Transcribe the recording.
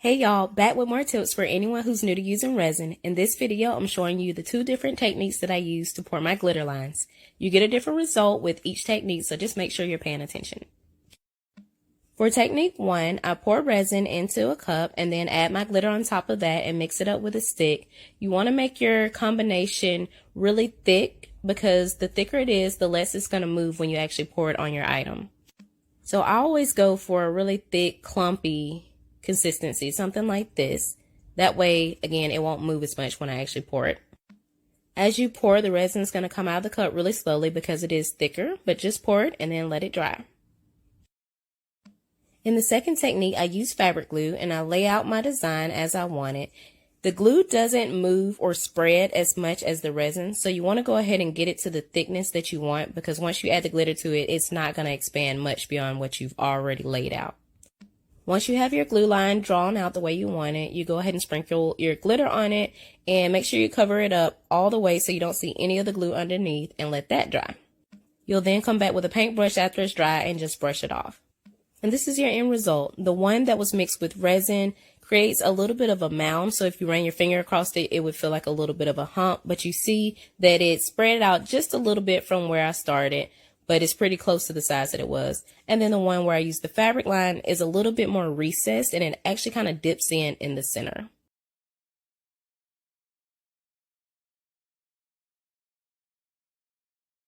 Hey y'all, back with more tips for anyone who's new to using resin. In this video, I'm showing you the two different techniques that I use to pour my glitter lines. You get a different result with each technique, so just make sure you're paying attention. For technique 1, I pour resin into a cup and then add my glitter on top of that and mix it up with a stick. You want to make your combination really thick because the thicker it is, the less it's going to move when you actually pour it on your item. So I always go for a really thick, clumpy consistency, something like this. That way, again, it won't move as much when I actually pour it. As you pour, the resin is going to come out of the cup really slowly because it is thicker, but just pour it and then let it dry. In the second technique, I use fabric glue and I lay out my design as I want it. The glue doesn't move or spread as much as the resin, so you want to go ahead and get it to the thickness that you want, because once you add the glitter to it, it's not going to expand much beyond what you've already laid out. Once you have your glue line drawn out the way you want it, you go ahead and sprinkle your glitter on it and make sure you cover it up all the way so you don't see any of the glue underneath, and let that dry. You'll then come back with a paintbrush after it's dry and just brush it off. And this is your end result. The one that was mixed with resin creates a little bit of a mound, so if you ran your finger across it, it would feel like a little bit of a hump, but you see that it spread out just a little bit from where I started, but it's pretty close to the size that it was. And then the one where I used the fabric line is a little bit more recessed and it actually kind of dips in the center.